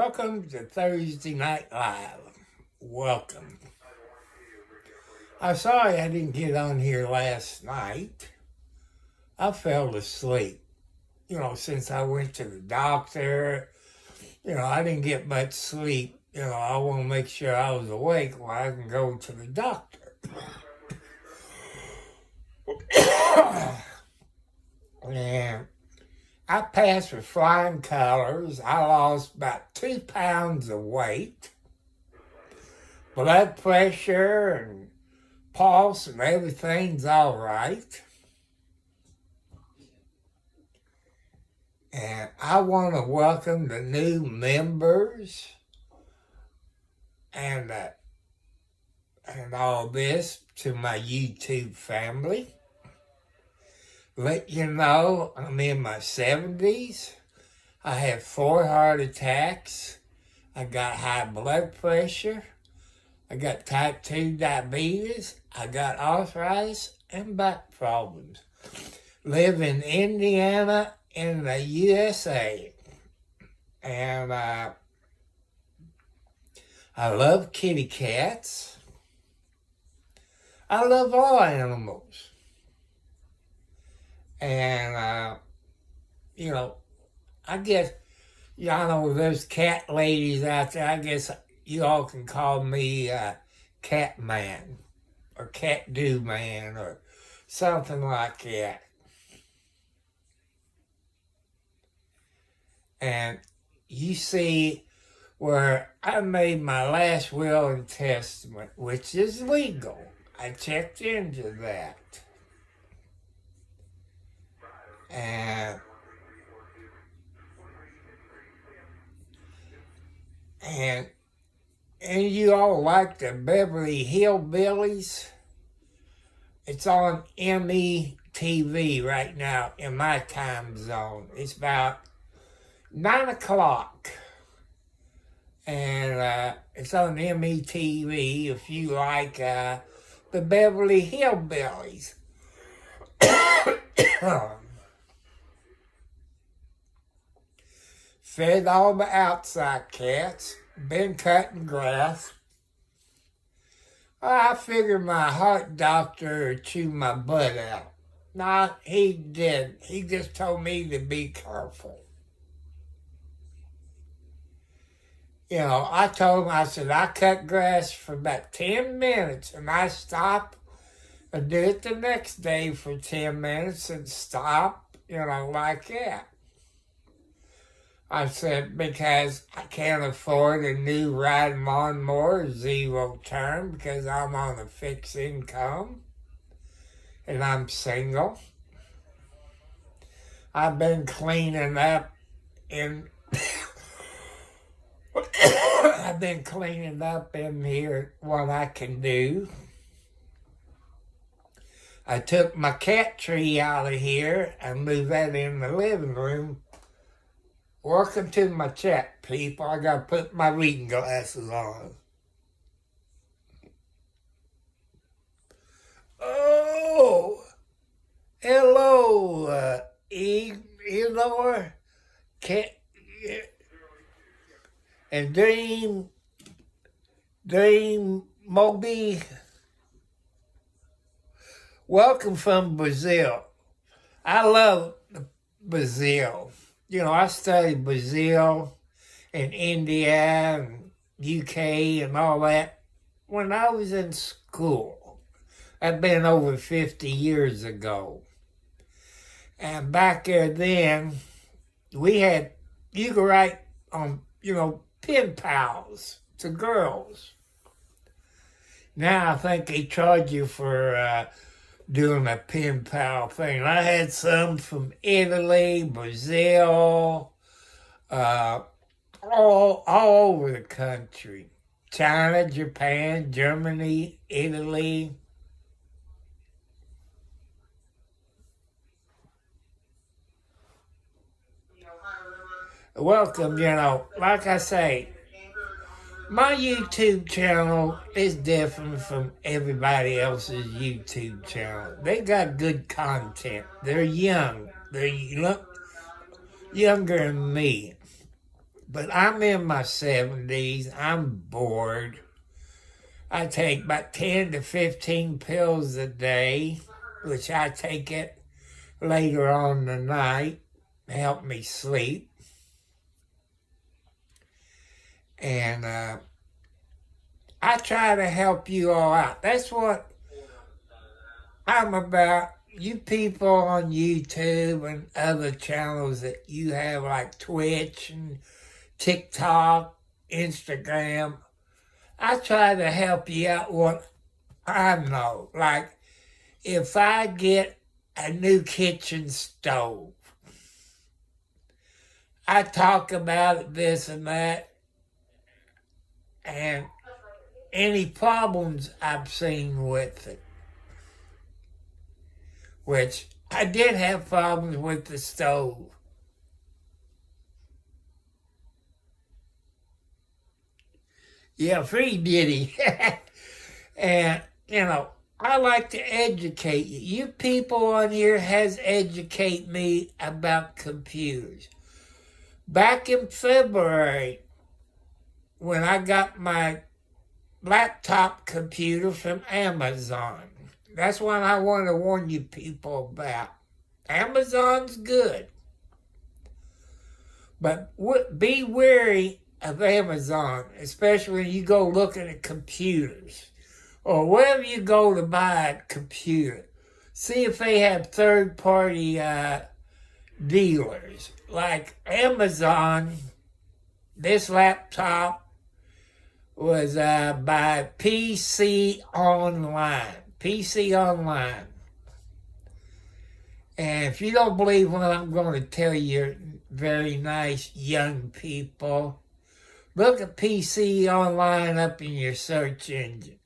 Welcome to Thursday Night Live. Welcome. I'm sorry I didn't get on here last night. I fell asleep. Since I went to the doctor, I didn't get much sleep. I want to make sure I was awake while I can go to the doctor. And I passed with flying colors. I lost about 2 pounds of weight. Blood pressure and pulse and everything's all right. And I want to welcome the new members and all this to my YouTube family. Let you know I'm in my 70s. I had 4 heart attacks. I got high blood pressure. I got type 2 diabetes. I got arthritis and back problems. Live in Indiana in the USA. And I love kitty cats. I love all animals. And, I guess, y'all know there's cat ladies out there. I guess you all can call me Cat Man or Cat Do Man or something like that. And you see where I made my last will and testament, which is legal. I checked into that. And you all like the Beverly Hillbillies? It's on METV right now in my time zone. It's about 9 o'clock. And it's on METV if you like the Beverly Hillbillies. Fed all the outside cats. Been cutting grass. I figured my heart doctor would chew my butt out. Nah, he didn't. He just told me to be careful. I told him, I said, I cut grass for about 10 minutes and I stop and do it the next day for 10 minutes and stop, like that. I said, because I can't afford a new riding lawnmower, 0 turn, because I'm on a fixed income and I'm single. I've been cleaning up in here what I can do. I took my cat tree out of here and moved that in the living room. Welcome to my chat, people. I gotta put my reading glasses on. Oh, hello, Eleanor, Cat, and Dream Moby. Welcome from Brazil. I love Brazil. I studied Brazil and India and UK and all that when I was in school. That'd been over 50 years ago. And back there then, we had, you could write on, pen pals to girls. Now I think they charge you for doing a pen pal thing. I had some from Italy, Brazil, all over the country. China, Japan, Germany, Italy. Welcome, like I say, my YouTube channel is different from everybody else's YouTube channel. They got good content. They're young. They're younger than me. But I'm in my 70s. I'm bored. I take about 10 to 15 pills a day, which I take it later on in the night to help me sleep. And I try to help you all out. That's what I'm about. You people on YouTube and other channels that you have, like Twitch and TikTok, Instagram, I try to help you out what I know. Like, if I get a new kitchen stove, I talk about it, this and that, and any problems I've seen with it. Which I did have problems with the stove. Yeah, free Diddy. And, I like to educate you. You people on here has educated me about computers. Back in February, when I got my laptop computer from Amazon, that's what I want to warn you people about. Amazon's good. But be wary of Amazon, especially when you go looking at computers. Or wherever you go to buy a computer. See if they have third-party dealers. Like Amazon, this laptop was by PC Online. PC Online. And if you don't believe what I'm going to tell you, very nice young people, look at PC Online up in your search engine.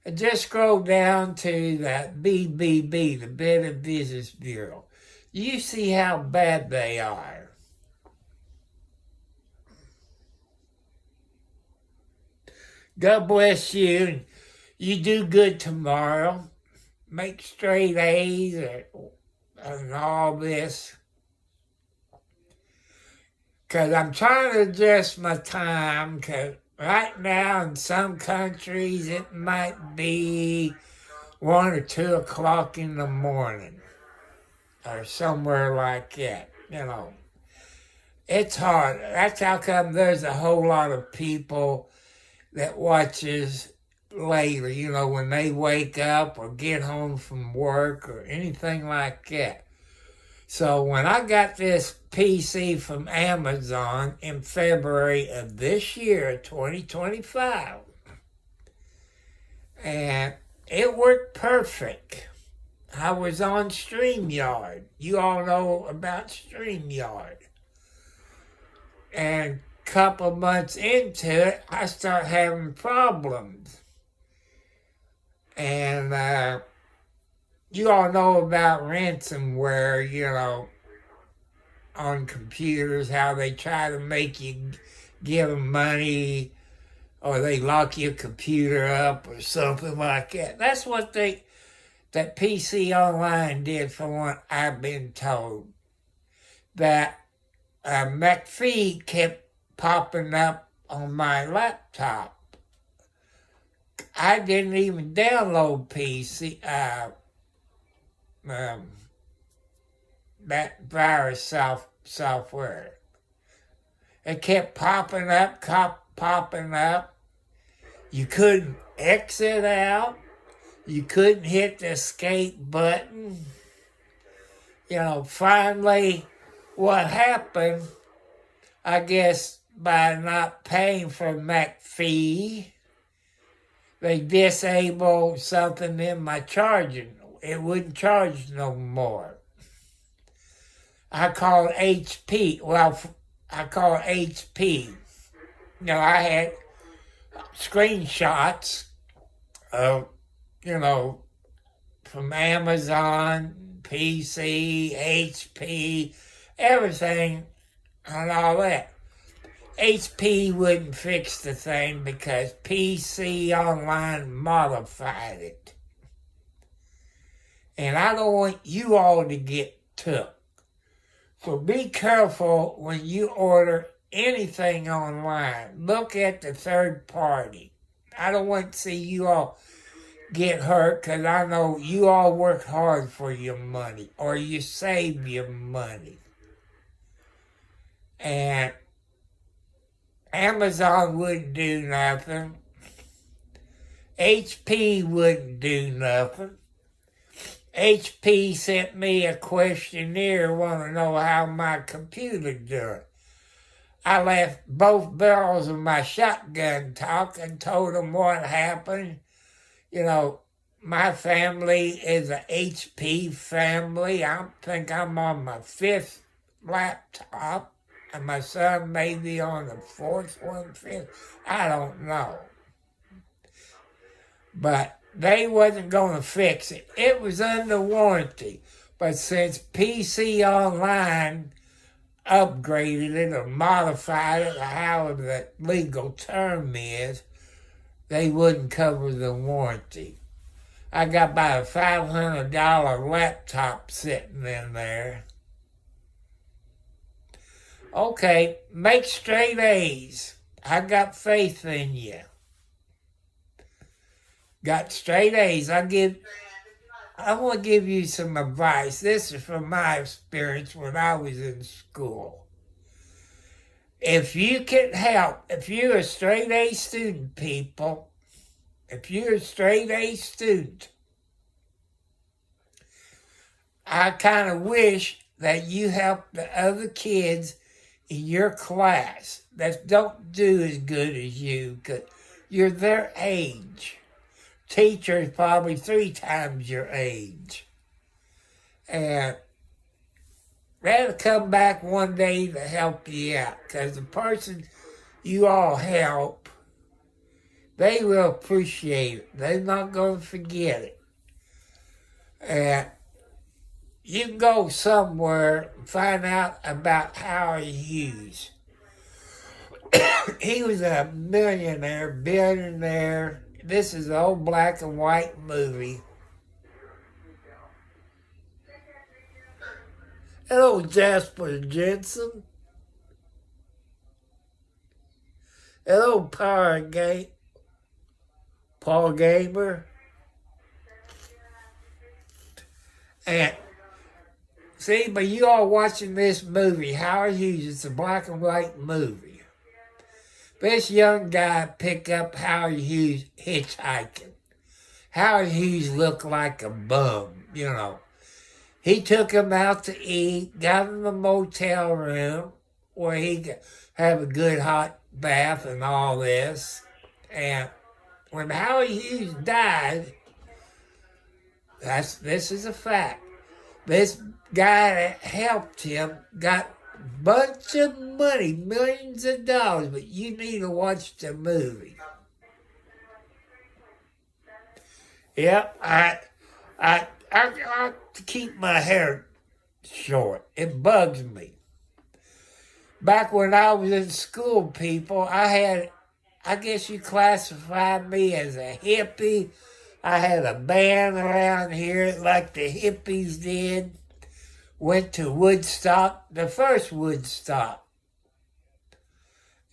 And just scroll down to the BBB, the Better Business Bureau. You see how bad they are. God bless you. You do good tomorrow. Make straight A's and all this. Because I'm trying to adjust my time. Because right now in some countries it might be 1 or 2 o'clock in the morning. Or somewhere like that. It's hard. That's how come there's a whole lot of people that watches later, when they wake up or get home from work or anything like that. So when I got this PC from Amazon in February of this year, 2025, and it worked perfect. I was on StreamYard. You all know about StreamYard. And a couple months into it, I start having problems. And you all know about ransomware, on computers, how they try to make you give them money or they lock your computer up or something like that. That's what that PC Online did, from what I've been told. That McAfee kept popping up on my laptop. I didn't even download that virus software. It kept popping up. You couldn't exit out. You couldn't hit the escape button. Finally, what happened, I guess, by not paying for McAfee, they disabled something in my charging. It wouldn't charge no more. I called HP. I called HP. I had screenshots of, from Amazon, PC, HP, everything, and all that. HP wouldn't fix the thing because PC Online modified it. And I don't want you all to get took. So be careful when you order anything online, look at the third party. I don't want to see you all get hurt because I know you all work hard for your money or you save your money. And Amazon wouldn't do nothing. HP wouldn't do nothing. HP sent me a questionnaire, want to know how my computer doing. I left both barrels of my shotgun talk and told them what happened. You know, my family is a HP family. I think I'm on my 5th laptop, and my son may be on the 4th one, 5th. I don't know. But they wasn't going to fix it. It was under warranty. But since PC Online upgraded it or modified it, or however the legal term is, they wouldn't cover the warranty. I got about a $500 laptop sitting in there. Okay, make straight A's. I got faith in you. Got straight A's. I want to give you some advice. This is from my experience when I was in school. If you can help, if you're a straight A student, people, if you're a straight A student, I kind of wish that you help the other kids in your class that don't do as good as you, because you're their age. Teacher is probably 3 times your age. And they'll come back one day to help you out, because the person you all help, they will appreciate it. They're not going to forget it. And you can go somewhere and find out about Howard Hughes. He was a millionaire, billionaire. This is an old black and white movie. Hello, Jasper Jensen. Hello, Paul Gamer. And see, but you all watching this movie, Howard Hughes, it's a black and white movie. This young guy picked up Howard Hughes hitchhiking. Howard Hughes looked like a bum, you know. He took him out to eat, got him a motel room where he could have a good hot bath and all this. And when Howard Hughes died, this is a fact. This guy that helped him got a bunch of money, millions of dollars, but you need to watch the movie. Yep, I keep my hair short. It bugs me. Back when I was in school, people, I guess you classify me as a hippie. I had a band around here like the hippies did. Went to Woodstock, the first Woodstock.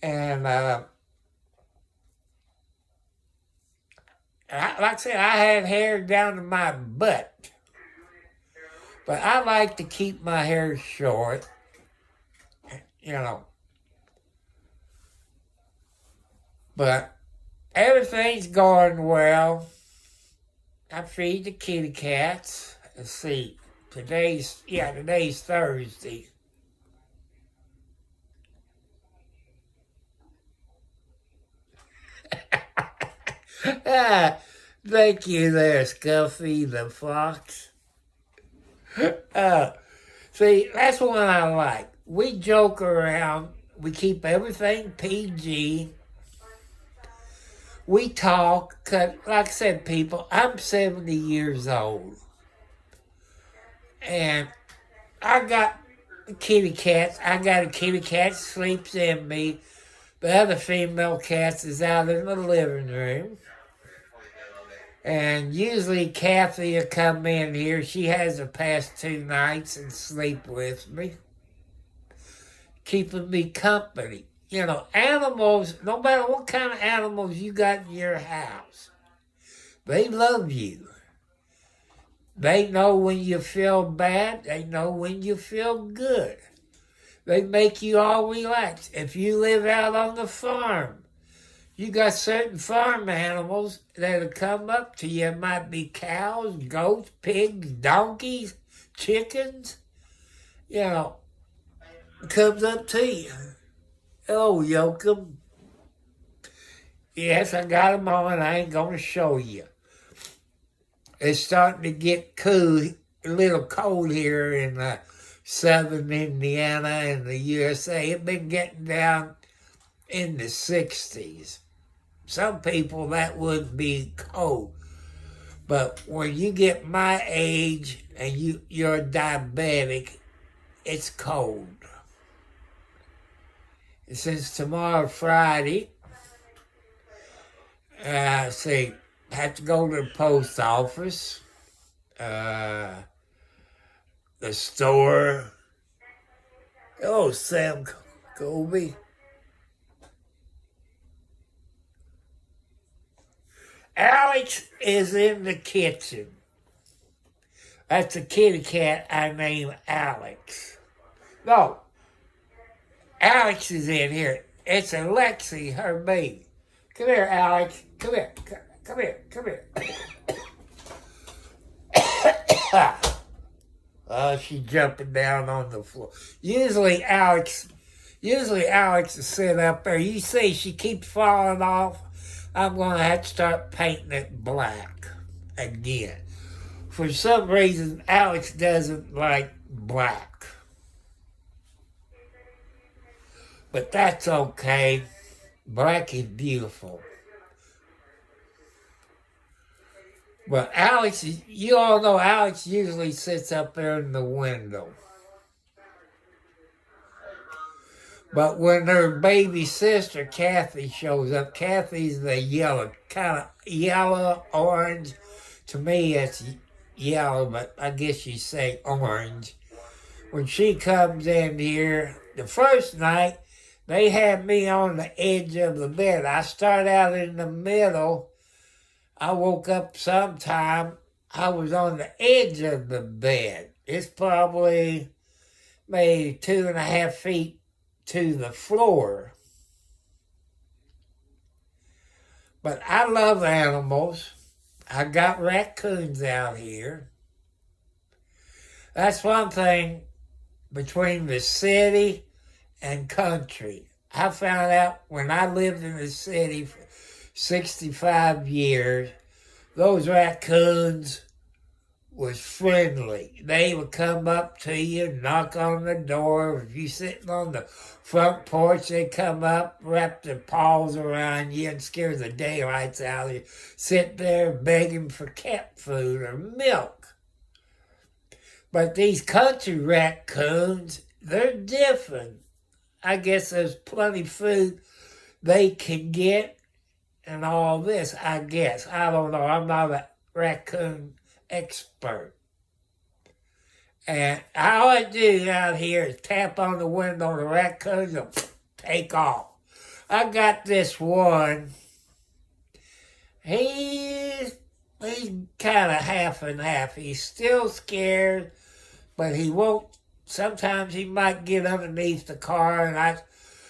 And like I said, I had hair down to my butt. But I like to keep my hair short, you know. But everything's going well. I feed the kitty cats. Let's see. Today's Thursday. Thank you there, Scuffy the Fox. See, that's what I like. We joke around. We keep everything PG. We talk. 'Cause like I said, people, I'm 70 years old. And I got kitty cats. I got a kitty cat sleeps in me. The other female cat is out in the living room. And usually Kathy will come in here. She has the past 2 nights and sleep with me. keeping me company. You know, animals, no matter what kind of animals you got in your house, they love you. They know when you feel bad. They know when you feel good. They make you all relax. If you live out on the farm, you got certain farm animals that'll come up to you. It might be cows, goats, pigs, donkeys, chickens. You know, comes up to you. Oh, Yoakum. Yes, I got them on. I ain't going to show you. It's starting to get cool, a little cold here in southern Indiana and the USA. It's been getting down in the 60s. Some people, that would be cold. But when you get my age and you're diabetic, it's cold. And since tomorrow, Friday, have to go to the post office, the store. Oh, Sam Colby. Alex is in the kitchen. That's a kitty cat I named Alex. No, Alex is in here. It's Alexi, her baby. Come here, Alex. Come here. Come here. Come here. Oh, she's jumping down on the floor. Usually Alex is sitting up there. You see she keeps falling off. I'm going to have to start painting it black again. For some reason, Alex doesn't like black. But that's okay. Black is beautiful. But Alex, you all know Alex usually sits up there in the window. But when her baby sister, Kathy, shows up, Kathy's the yellow, kind of yellow, orange. To me, it's yellow, but I guess you say orange. When she comes in here, the first night, they had me on the edge of the bed. I start out in the middle. I woke up sometime, I was on the edge of the bed. It's probably maybe 2.5 feet to the floor. But I love animals. I got raccoons out here. That's one thing between the city and country. I found out when I lived in the city for 65 years, those raccoons was friendly. They would come up to you, knock on the door. If you're sitting on the front porch, they'd come up, wrap their paws around you and scare the daylights out of you. Sit there begging for cat food or milk. But these country raccoons, they're different. I guess there's plenty of food they can get and all this, I guess. I don't know. I'm not a raccoon expert. And all I do out here is tap on the window and the raccoons will take off. I got this one. He's kind of half and half. He's still scared, but he won't. Sometimes he might get underneath the car and I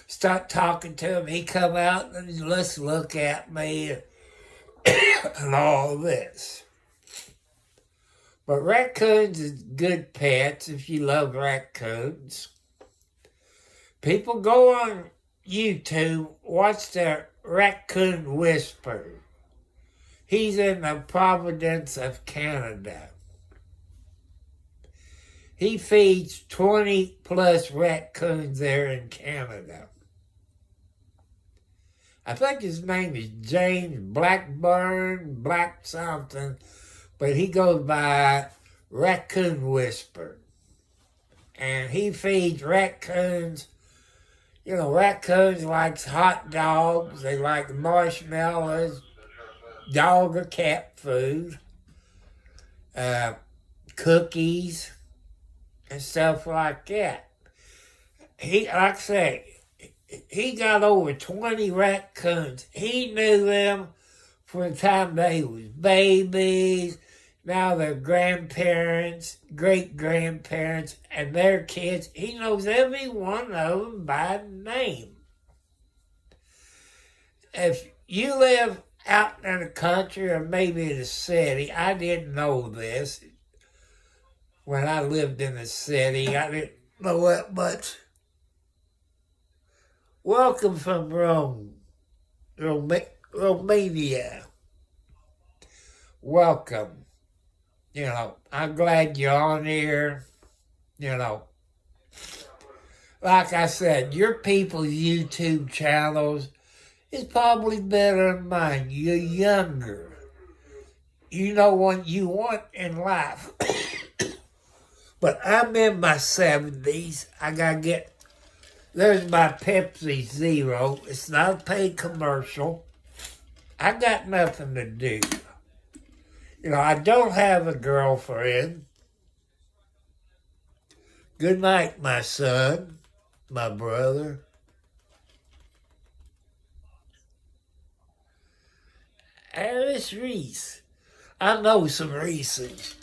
start talking to him. He come out and let's look at me and all this. But raccoons is good pets if you love raccoons. People go on YouTube, watch the Raccoon Whisperer. He's in the Providence of Canada. He feeds 20 plus raccoons there in Canada. I think his name is James Blackburn, Black something, but he goes by Raccoon Whisperer. And he feeds raccoons. You know, raccoons like hot dogs, they like marshmallows, dog or cat food, cookies, and stuff like that. He, like I say, he got over 20 raccoons. He knew them from the time they was babies. Now they're grandparents, great-grandparents, and their kids. He knows every one of them by name. If you live out in the country or maybe in the city, I didn't know this. When I lived in the city, I didn't know that much. Welcome from Rome, Romania. Welcome. You know, I'm glad you're on here. You know, like I said, your people's YouTube channels is probably better than mine. You're younger. You know what you want in life. But I'm in my 70s. I gotta get... There's my Pepsi Zero. It's not a paid commercial. I got nothing to do. You know, I don't have a girlfriend. Good night, my son, my brother. Alice Reese. I know some Reeses.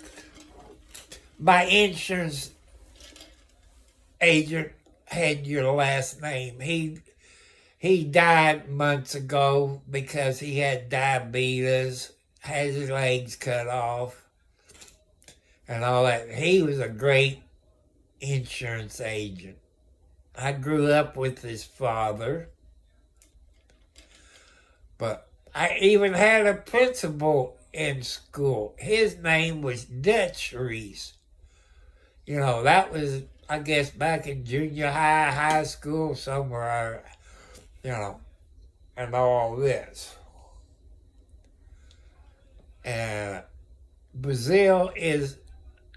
My insurance agent had your last name. He died months ago because he had diabetes, had his legs cut off, and all that. He was a great insurance agent. I grew up with his father, but I even had a principal in school. His name was Dutch Reese. You know, that was, I guess, back in junior high, high school, somewhere, you know, and all this. And Brazil is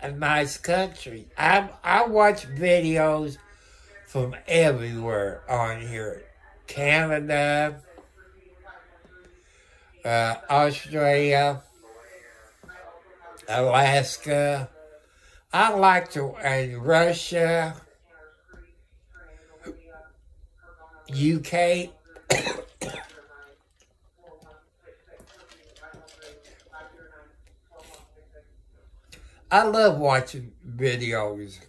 a nice country. I watch videos from everywhere on here. Canada, Australia, Alaska. I like to, and Russia, UK. I love watching videos.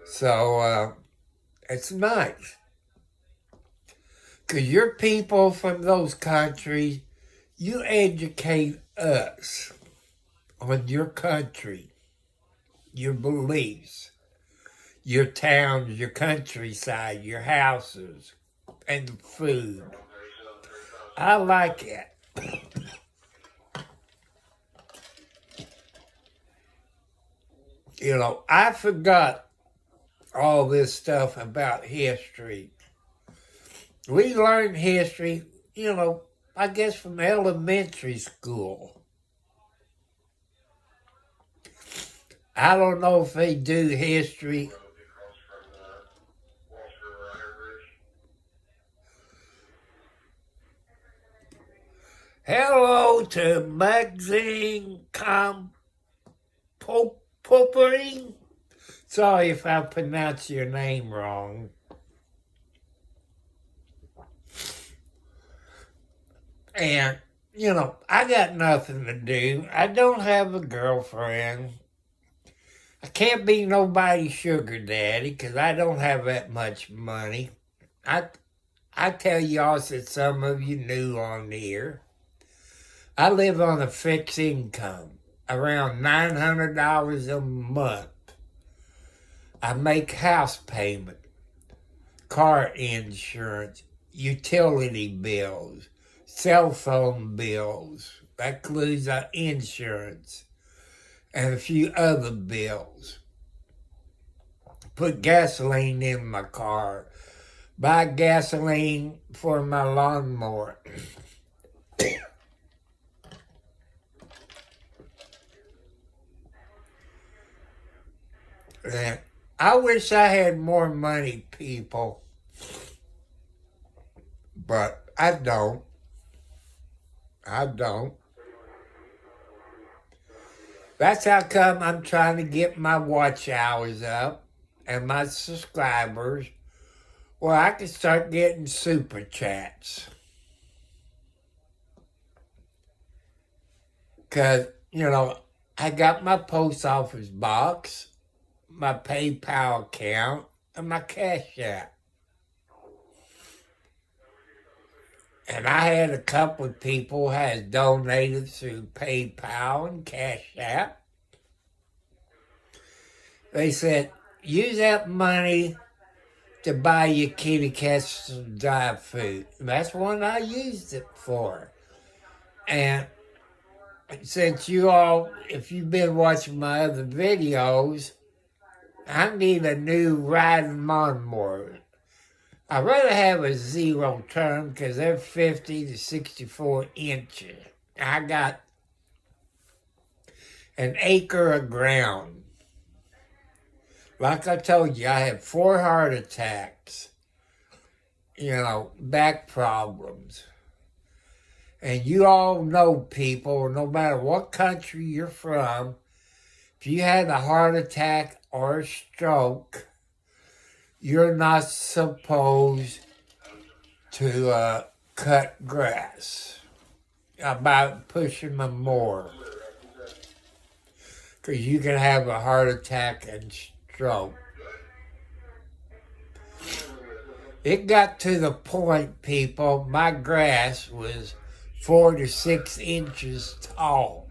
So, it's nice. Because your people from those countries, you educate us on your country, your beliefs, your towns, your countryside, your houses, and the food. I like it. You know, I forgot all this stuff about history. We learned history, you know, I guess from elementary school. I don't know if they do history. Hello to Magazine Potpourri. Sorry if I pronounce your name wrong. And, you know, I got nothing to do. I don't have a girlfriend. I can't be nobody's sugar daddy because I don't have that much money. I tell y'all, since some of you new on here, I live on a fixed income, around $900 a month. I make house payment, car insurance, utility bills, cell phone bills. That includes our insurance and a few other bills. Put gasoline in my car. Buy gasoline for my lawnmower. And I wish I had more money, people. But I don't. That's how come I'm trying to get my watch hours up and my subscribers where I can start getting super chats. Because, I got my post office box, my PayPal account, and my Cash App. And I had a couple of people has donated through PayPal and Cash App. They said, use that money to buy your kitty cats some dry food. And that's what I used it for. And since you all, if you've been watching my other videos, I need a new riding lawnmower. I'd rather have a zero turn because they're 50 to 64 inches. I got an acre of ground. Like I told you, I had 4 heart attacks, back problems. And you all know people, no matter what country you're from, if you had a heart attack or a stroke, you're not supposed to cut grass about pushing them more. Because you can have a heart attack and stroke. It got to the point, people, my grass was 4 to 6 inches tall.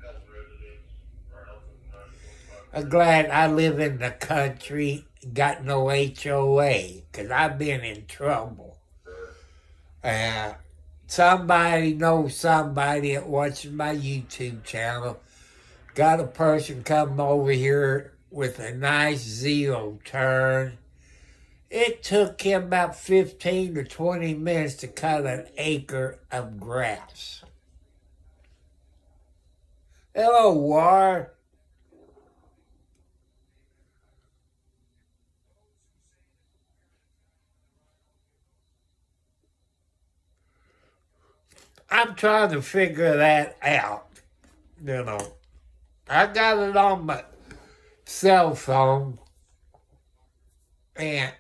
I'm glad I live in the country, got no HOA, because I've been in trouble. Somebody knows somebody that watches my YouTube channel. Got a person come over here with a nice zero turn. It took him about 15 to 20 minutes to cut an acre of grass. Hello, War. I'm trying to figure that out, I got it on my cell phone, and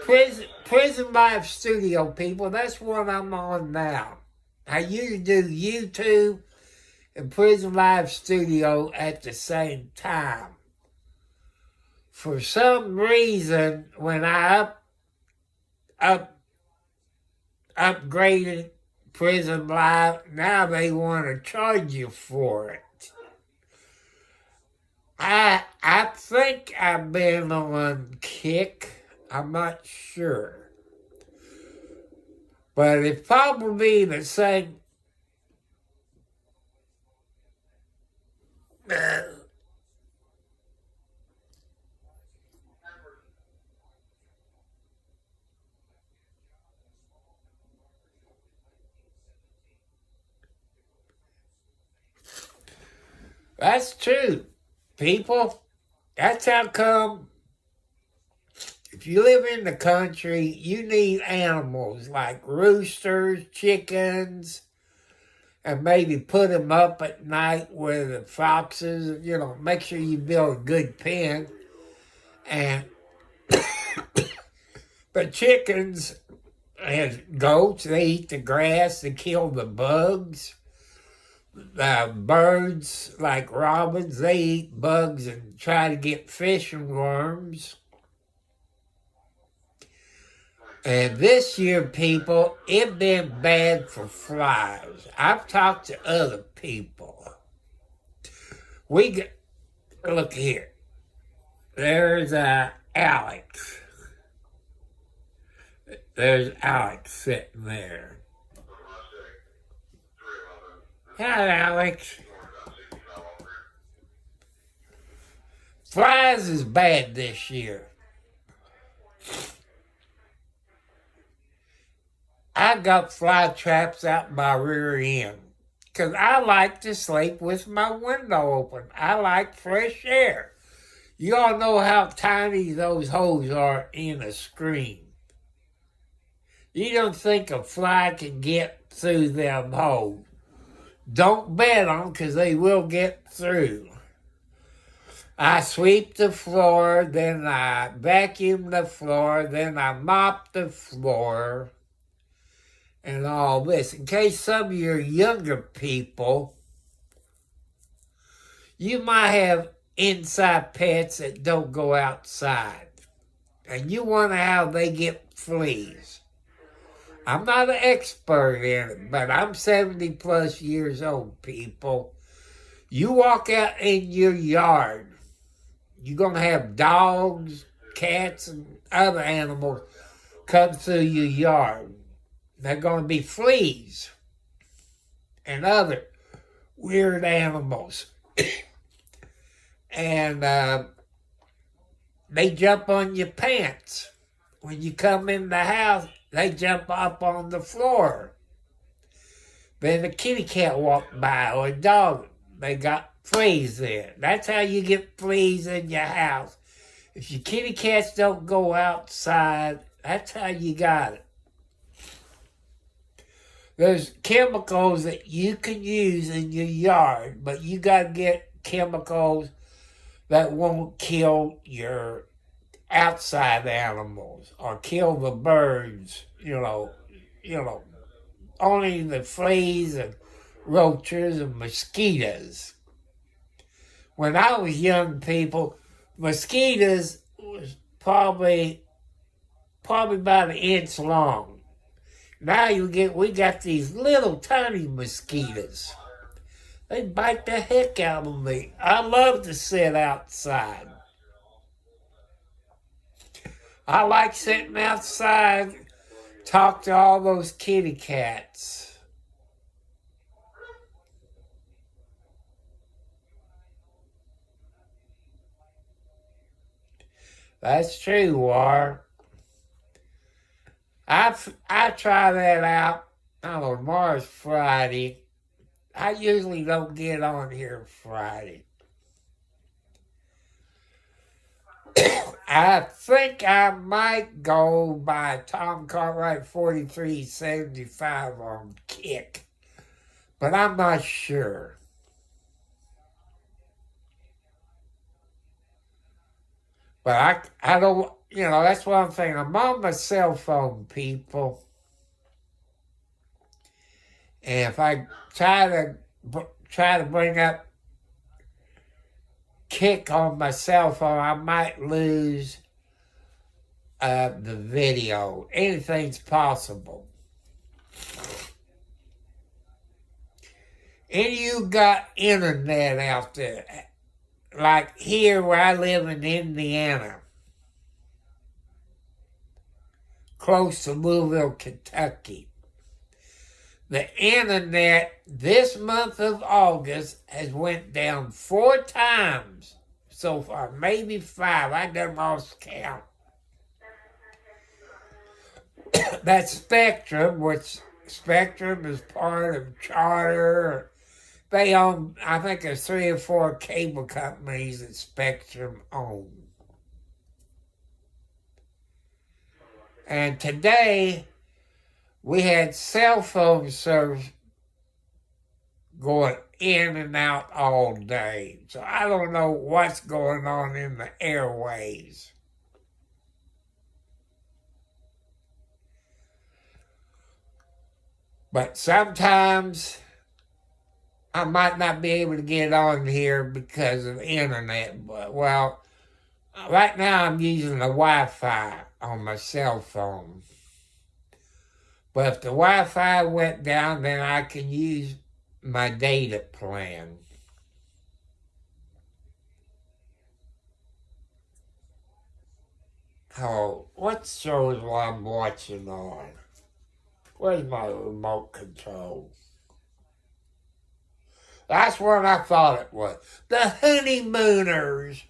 Prison Live Studio, people, that's what I'm on now. I used to do YouTube and Prison Live Studio at the same time. For some reason, when I upgraded Prison Live, now they want to charge you for it. I think I've been on Kick. I'm not sure. But it's probably the same. That's true, people. That's how come if you live in the country, you need animals like roosters, chickens, and maybe put them up at night with the foxes. Make sure you build a good pen. And but chickens and goats, they eat the grass, they kill the bugs. Birds like robins, they eat bugs and try to get fish and worms. And this year, people, it been bad for flies. I've talked to other people. Look here. There's Alex. There's Alex sitting there. Hi, Alex. Flies is bad this year. I got fly traps out my rear end because I like to sleep with my window open. I like fresh air. You all know how tiny those holes are in a screen. You don't think a fly can get through them holes. Don't bet on them because they will get through. I sweep the floor, then I vacuum the floor, then I mop the floor, and all this. In case some of your younger people, you might have inside pets that don't go outside, and you wonder how they get fleas. I'm not an expert in it, but I'm 70 plus years old, people. You walk out in your yard, you're going to have dogs, cats, and other animals come through your yard. They're going to be fleas and other weird animals. And they jump on your pants. When you come in the house, they jump up on the floor. Then a kitty cat walked by or a dog, they got fleas there. That's how you get fleas in your house. If your kitty cats don't go outside, that's how you got it. There's chemicals that you can use in your yard, but you got to get chemicals that won't kill your outside animals or kill the birds, only the fleas and roaches and mosquitoes. When I was young, people, mosquitoes was probably about an inch long. Now we got these little tiny mosquitoes. They bite the heck out of me. I love to sit outside. I like sitting outside, talk to all those kitty cats. That's true, War. I try that out. I don't know, tomorrow's Friday. I usually don't get on here Friday. I think I might go by Tom Cartwright 4375 on Kick, but I'm not sure. But I don't, that's what I'm saying. I'm on my cell phone, people. And if I try to bring up Kick on my cell phone, I might lose the video. Anything's possible. And you got internet out there. Like here where I live in Indiana, close to Louisville, Kentucky. The internet this month of August has went down 4 times so far, maybe 5. I done lost count. That Spectrum, which Spectrum is part of Charter. They own, I think there's 3 or 4 cable companies that Spectrum owns. And today, we had cell phone service going in and out all day. So I don't know what's going on in the airways. But sometimes I might not be able to get on here because of the internet. But, well, right now I'm using the Wi-Fi on my cell phone. But if the Wi-Fi went down, then I can use my data plan. Oh, what shows I'm watching on? Where's my remote control? That's what I thought it was. The Honeymooners.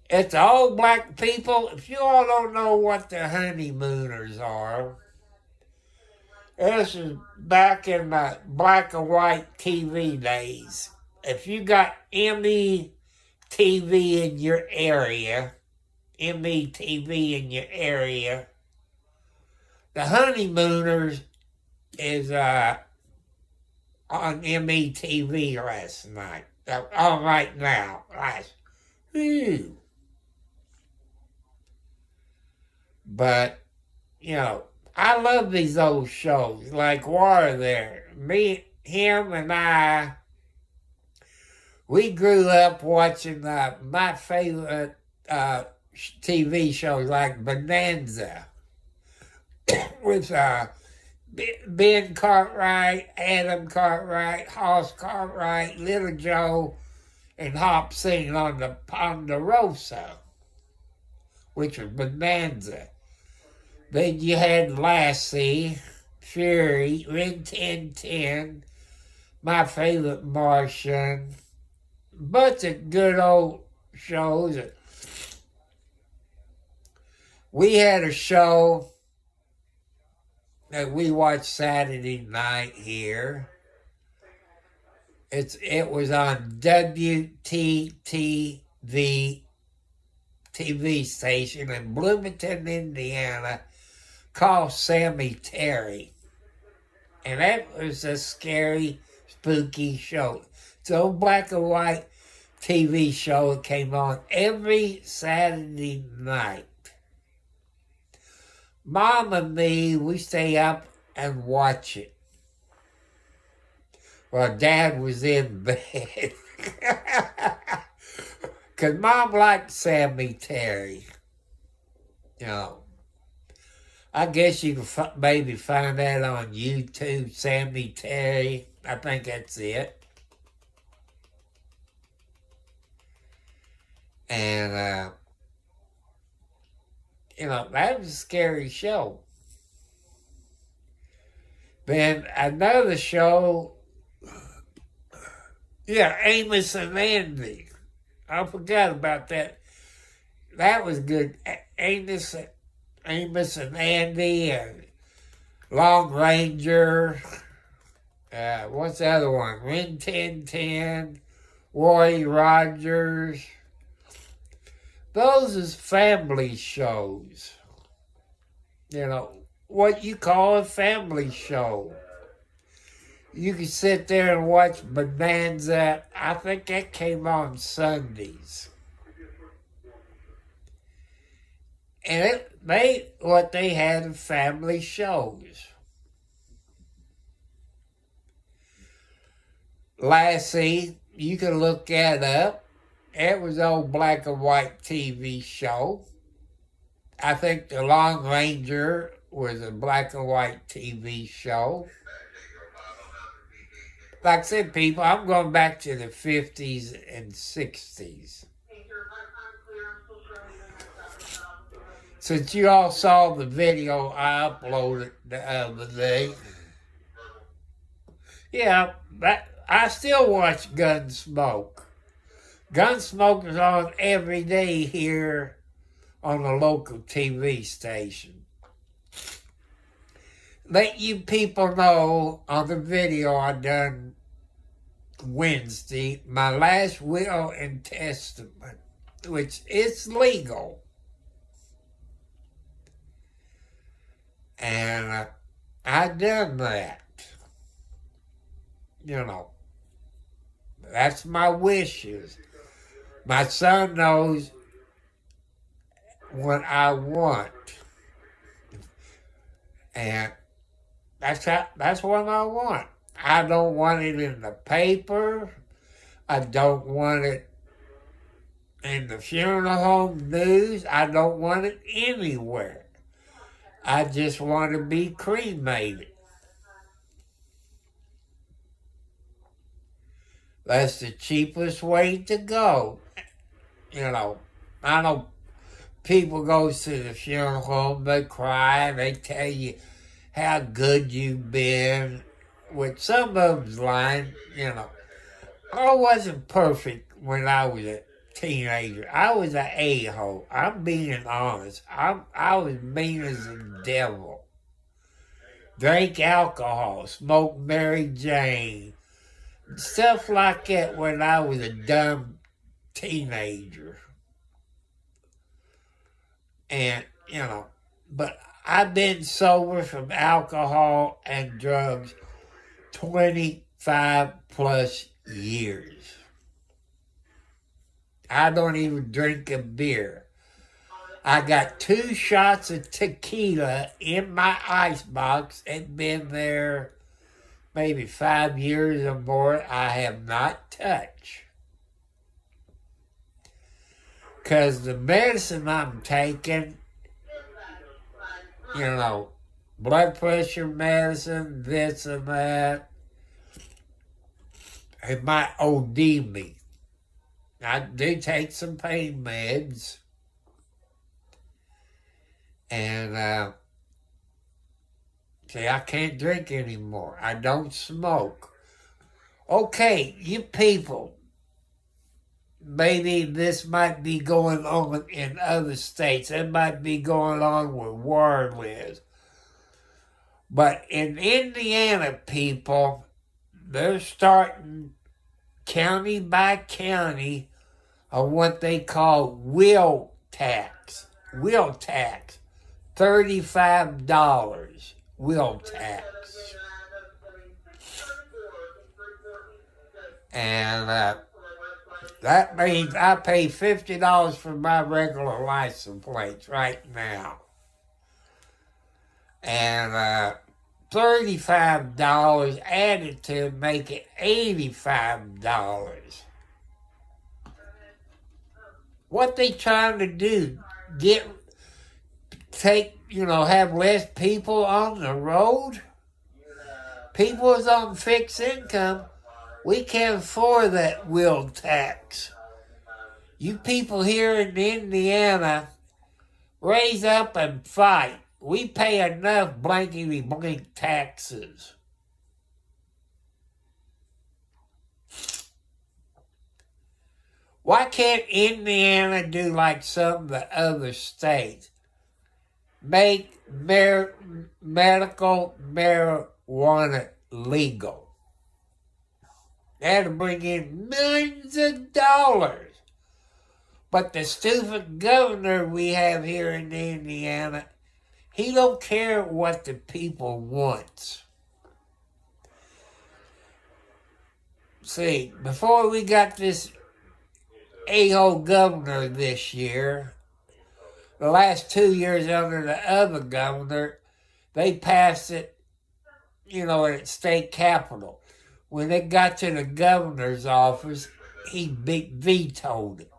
It's all black people. If you all don't know what the Honeymooners are, this is back in the black and white TV days. If you got ME TV in your area, the Honeymooners is on METV last night. Oh, right now. Whew. But, I love these old shows like War There. Him and I, we grew up watching my favorite TV shows like Bonanza with Ben Cartwright, Adam Cartwright, Hoss Cartwright, Little Joe, and Hop singing on the Ponderosa, which was Bonanza. Then you had Lassie, Fury, Rin Tin Tin, My Favorite Martian, bunch of good old shows. We had a show that we watched Saturday night here. It was on WTTV TV station in Bloomington, Indiana, called Sammy Terry. And that was a scary, spooky show. It's an old black and white TV show that came on every Saturday night. Mom and me, we stay up and watch it. Well, Dad was in bed. Because Mom liked Sammy Terry. I guess you can maybe find that on YouTube, Sammy Terry. I think that's it. And, that was a scary show. Then another show, Amos and Andy. I forgot about that. That was good. Amos and Andy and Long Ranger. What's the other one? Rin Tin Tin, Roy Rogers. Those is family shows. What you call a family show. You can sit there and watch Bonanza. I think that came on Sundays. And they had family shows. Lassie, you can look that up. It was an old black and white TV show. I think The Long Ranger was a black and white TV show. Like I said, people, I'm going back to the 50s and 60s. Since you all saw the video I uploaded the other day. I still watch Gunsmoke. Gunsmoke is on every day here on the local TV station. Let you people know on the video I done Wednesday, my last will and testament, which is legal. And I done that. That's my wishes. My son knows what I want. And that's what I want. I don't want it in the paper. I don't want it in the funeral home news. I don't want it anywhere. I just want to be cremated. That's the cheapest way to go. I know people go to the funeral home, they cry, they tell you how good you've been. With some of them's lying, I wasn't perfect when I was a teenager. I was an a-hole. I'm being honest. I was mean as the devil. Drank alcohol, smoked Mary Jane, stuff like that when I was a dumb teenager. And, but I've been sober from alcohol and drugs 25 5+ years. I don't even drink a beer. I got 2 shots of tequila in my icebox. It's been there maybe 5 years or more. I have not touched. Because the medicine I'm taking, blood pressure medicine, this and that, it might OD me. I do take some pain meds. And, see, I can't drink anymore. I don't smoke. Okay, you people, maybe this might be going on in other states. It might be going on where Warren lives. But in Indiana, people, they're starting county by county on what they call wheel tax. Wheel tax. $35 wheel tax. And that means I pay $50 for my regular license plates right now. And $35 added to make it $85. What they trying to do? Have less people on the road? People is on fixed income. We can't afford that wheel tax. You people here in Indiana, raise up and fight. We pay enough blankety-blank taxes. Why can't Indiana do like some of the other states? Make medical marijuana legal. That'll bring in millions of dollars. But the stupid governor we have here in Indiana, he don't care what the people want. See, before we got this a-hole governor this year, the last 2 years under the other governor, they passed it, at state capitol. When it got to the governor's office, he vetoed it.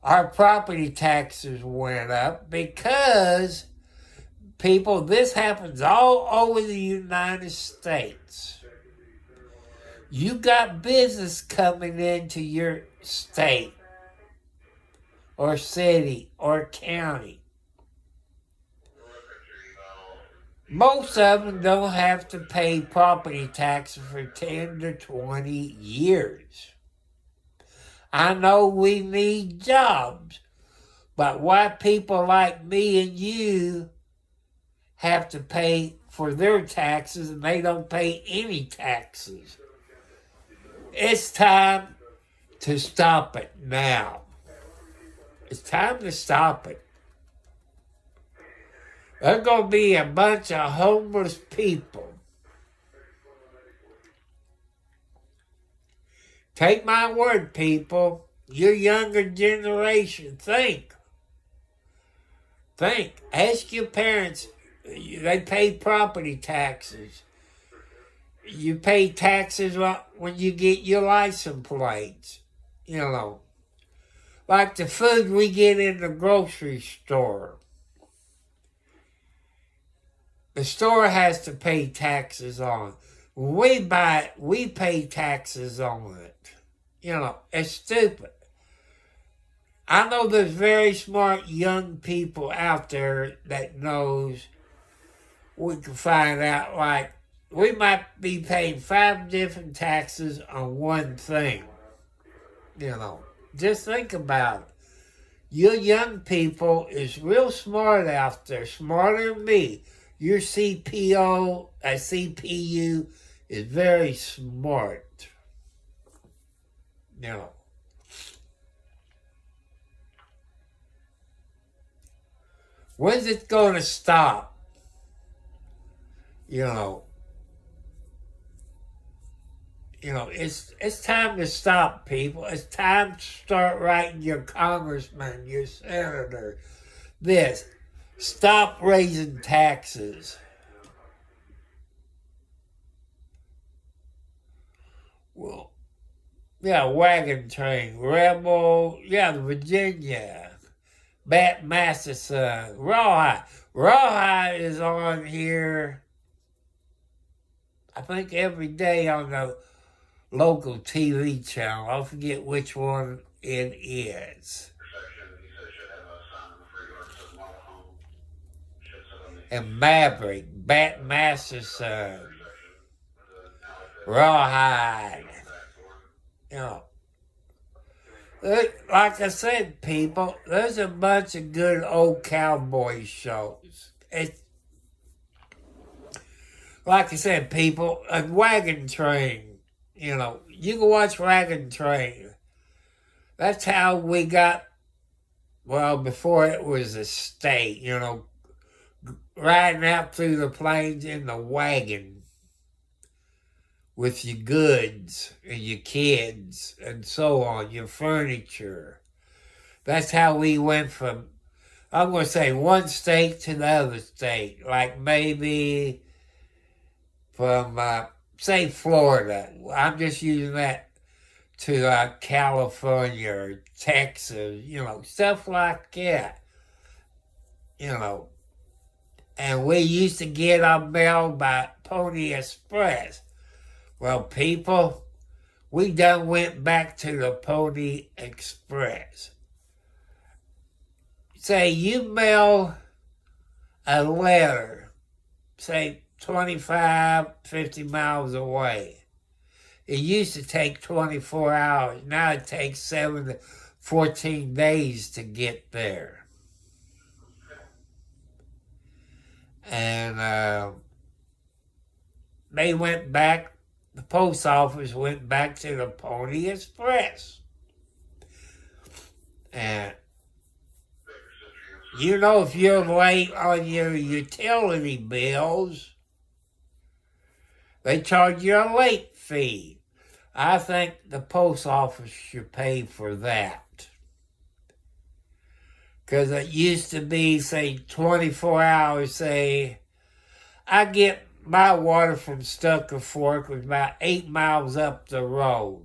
Our property taxes went up because, people, this happens all over the United States. You got business coming into your state or city or county. Most of them don't have to pay property taxes for 10 to 20 years. I know we need jobs, but why people like me and you have to pay for their taxes and they don't pay any taxes? It's time to stop it now. It's time to stop it. There's going to be a bunch of homeless people. Take my word, people. Your younger generation, think. Think. Ask your parents. They pay property taxes. You pay taxes when you get your license plates. Like the food we get in the grocery store. The store has to pay taxes on. When we buy it, we pay taxes on it. It's stupid. I know there's very smart young people out there that knows we can find out, like, we might be paying 5 different taxes on one thing. Just think about it. Your young people is real smart out there, smarter than me. Your CPU is very smart. When's it going to stop? It's time to stop, people. It's time to start writing your congressman, your senator. This. Stop raising taxes. Well, yeah, Wagon Train, Rebel, yeah, Virginia, Bat Masterson, Rawhide. Rawhide is on here, I think, every day on the local TV channel. I forget which one it is. And Maverick, Bat Masterson, Rawhide. Like I said, people, there's a bunch of good old cowboy shows. It's, like I said, people, a Wagon Train, you can watch Wagon Train. That's how we got, well, before it was a state, riding out through the plains in the wagon with your goods and your kids and so on, your furniture. That's how we went from, I'm going to say, one state to the other state. Like maybe from, say, Florida. I'm just using that to California or Texas, stuff like that. And we used to get our mail by Pony Express. Well, people, we done went back to the Pony Express. Say you mail a letter, say 25, 50 miles away. It used to take 24 hours. Now it takes 7 to 14 days to get there. And they went back. The post office went back to the Pony Express. And, if you're late on your utility bills, they charge you a late fee. I think the post office should pay for that. Because it used to be, say, 24 hours, say, I get my water from Stucker Fork was about 8 miles up the road.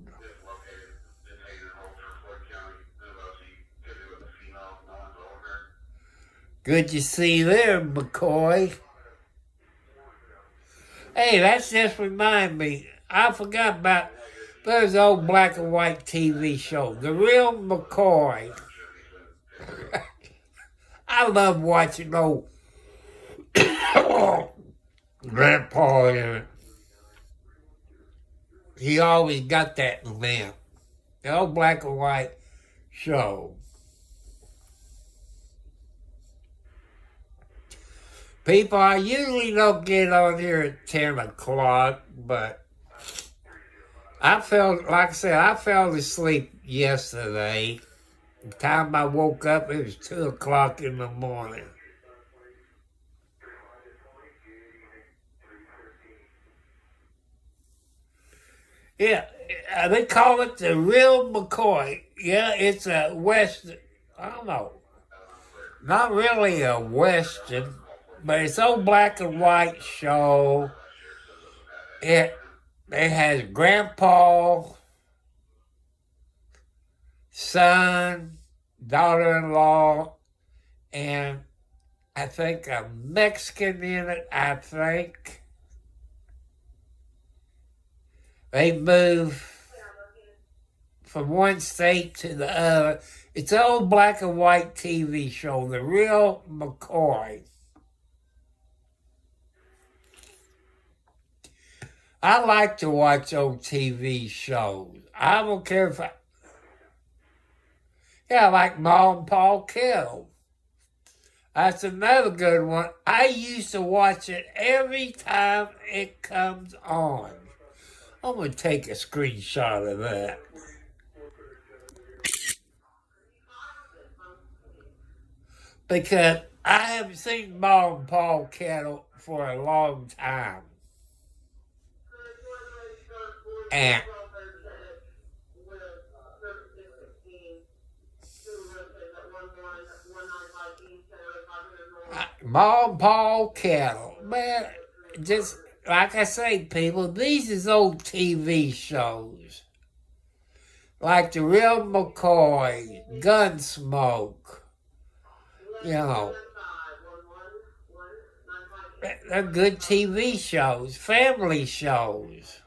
Good to see you there, McCoy. Hey, that's just reminded me. I forgot about those old black and white TV shows. The Real McCoy. I love watching old Grandpa in it. He always got that lamp. The old black and white show. People, I usually don't get on here at 10 o'clock, but I fell asleep yesterday. The time I woke up, it was 2 o'clock in the morning. Yeah, they call it the Real McCoy. Yeah, it's a Western, I don't know, not really a Western, but it's old black and white show. It has Grandpa, son, daughter-in-law, and I think a Mexican in it, I think. They move from one state to the other. It's an old black and white TV show, The Real McCoy. I like to watch old TV shows. I don't care if I like Ma and Pa Kettle. That's another good one. I used to watch it every time it comes on. I'm going to take a screenshot of that. Because I haven't seen Ma and Pa Kettle for a long time. And Ma and Paul Kettle, man, just like I say, people, these is old TV shows. Like The Real McCoy, Gunsmoke, you know. They're good TV shows, family shows.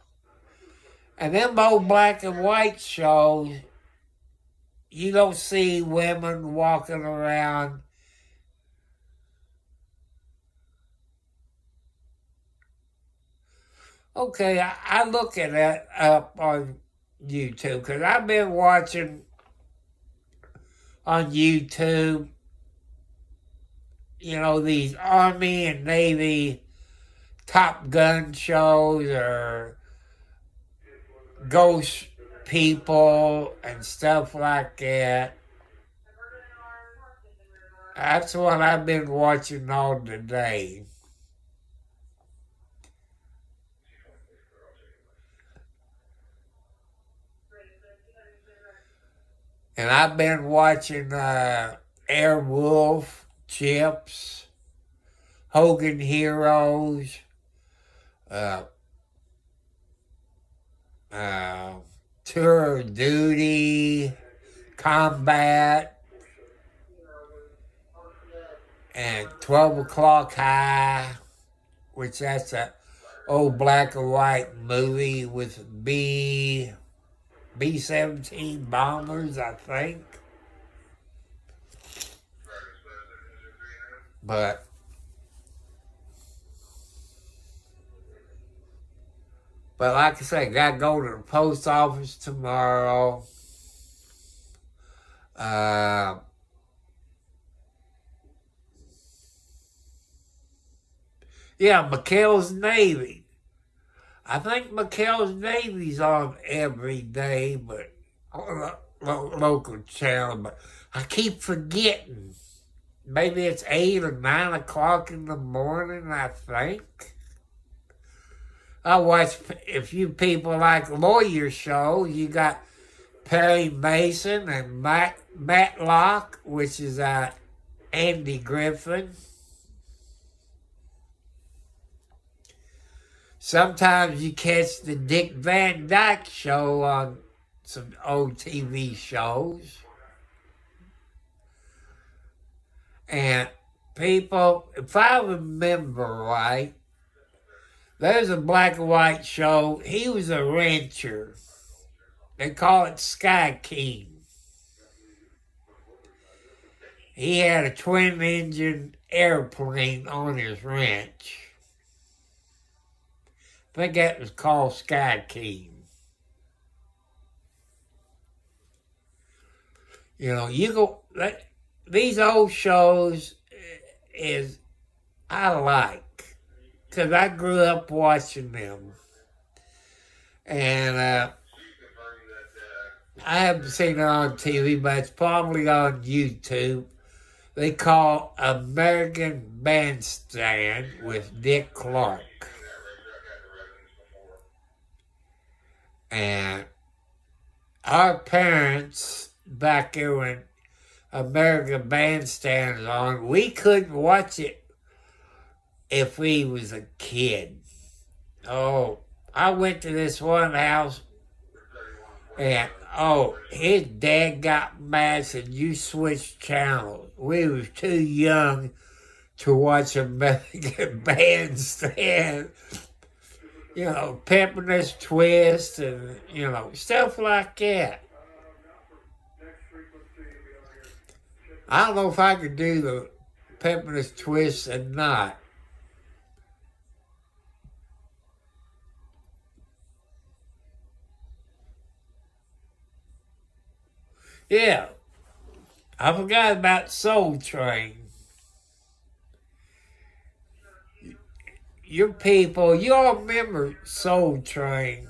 And them old black and white shows, you don't see women walking around. Okay, I look at that up on YouTube because I've been watching on YouTube, you know, these Army and Navy Top Gun shows or ghost people and stuff like that. That's what I've been watching all today. And I've been watching Airwolf, Chips, Hogan Heroes, Tour of Duty, Combat, and 12 O'Clock High, which that's a old black and white movie with B-17 bombers, I think. But like I say, gotta go to the post office tomorrow. Yeah, McHale's Navy. I think McHale's Navy's on every day, but on a local channel. But I keep forgetting. Maybe it's 8 or 9 o'clock in the morning, I think. I watch, if you people like lawyer shows, you got Perry Mason and Matlock, which is Andy Griffin. Sometimes you catch the Dick Van Dyke Show on some old TV shows. And people, if I remember right, there's a black and white show. He was a rancher. They call it Sky King. He had a twin-engine airplane on his ranch. I think that was called Sky King. You know, these old shows is I like because I grew up watching them, and I haven't seen it on TV, but it's probably on YouTube. They call American Bandstand with Dick Clark. And our parents, back there when American Bandstand was on, we couldn't watch it if we was a kid. Oh, I went to this one house and, his dad got mad, said, you switched channels. We was too young to watch American Bandstand. You know, Pepper's Twist and, you know, stuff like that. I don't know if I could do the Pepper's Twist or not. Yeah, I forgot about Soul Train. Your people, you all remember Soul Train.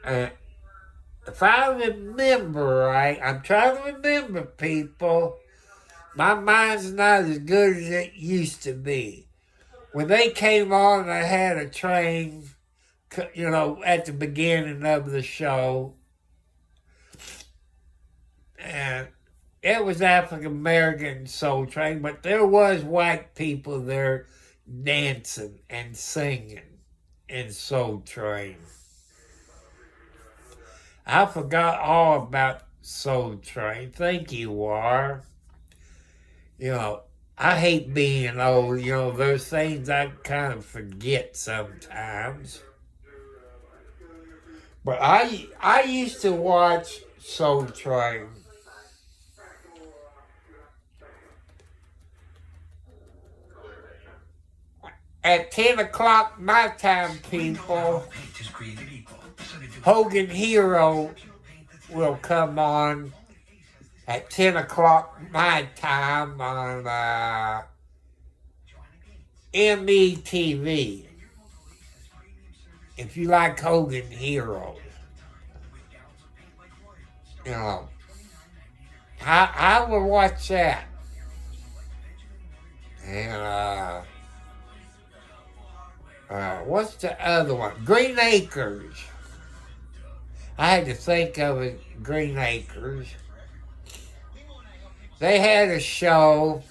If I remember right, I'm trying to remember, people. My mind's not as good as it used to be. When they came on, they had a train you know, at the beginning of the show. And it was African American Soul Train, but there was white people there dancing and singing in Soul Train. I forgot all about Soul Train. Thank you, War. You know, I hate being old. You know, there's things I kind of forget sometimes. But I used to watch Soul Train. At 10 o'clock my time, people, Hogan Hero will come on at 10 o'clock my time on METV. If you like Hogan Hero, you know, I will watch that. And what's the other one? Green Acres. I had to think of it. Green Acres. They had a show,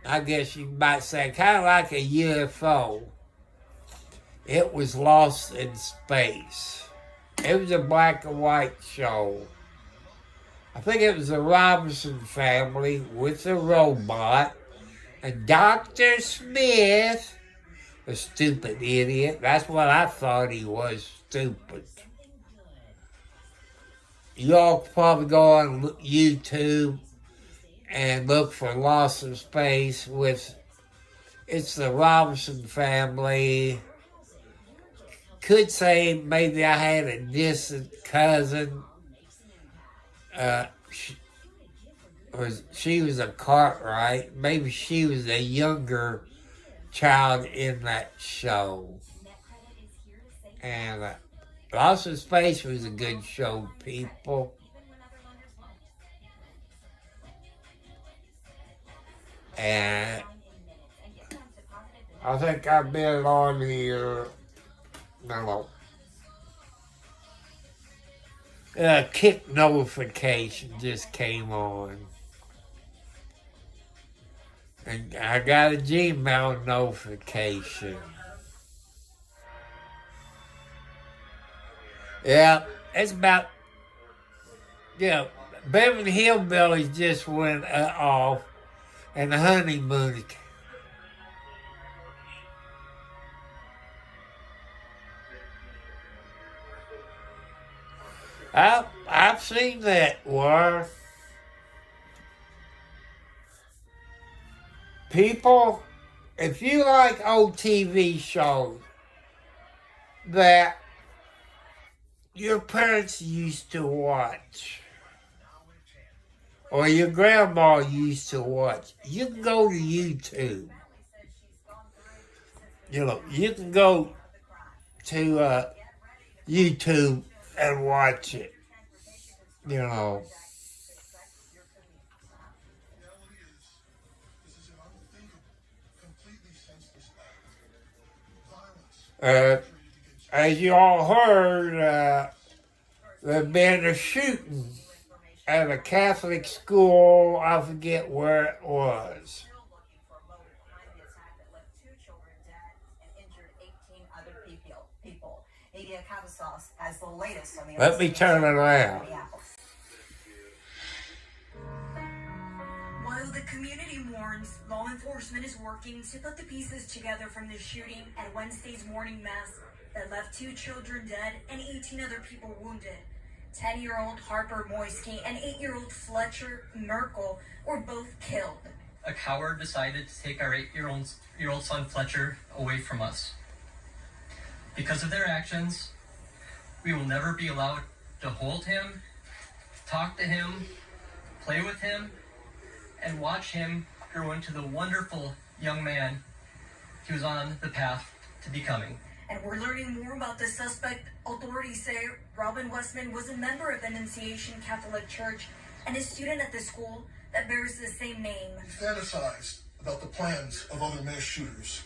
I guess you might say, kind of like a UFO. It was Lost in Space. It was a black and white show. I think it was the Robinson family with a robot. And Dr. Smith, a stupid idiot. That's what I thought he was, stupid. You all probably go on YouTube and look for Lost in Space with, it's the Robinson family. Could say maybe I had a distant cousin. She was a Cartwright. Maybe she was a younger child in that show. And Lost in Space was a good show, people. And I think I've been on here. No. Kick notification just came on. And I got a Gmail notification. Yeah, it's about, Beverly Hillbillies just went off, and the honeymoon. I've seen that, War. People, if you like old TV shows that your parents used to watch, or your grandma used to watch, you can go to YouTube. You can go to YouTube and watch it. As you all heard, there's been a shooting at a Catholic school. I forget where it was. Let me turn it around. While the community mourns, law enforcement is working to put the pieces together from the shooting at Wednesday's morning mass that left 2 children dead and 18 other people wounded. 10-year-old Harper Moisky and 8-year-old Fletcher Merkel were both killed. A coward decided to take our 8-year-old son Fletcher away from us. Because of their actions, we will never be allowed to hold him, talk to him, play with him, and watch him grow into the wonderful young man he was on the path to becoming. And we're learning more about the suspect. Authorities say Robin Westman was a member of Annunciation Catholic Church and a student at the school that bears the same name. He fantasized about the plans of other mass shooters.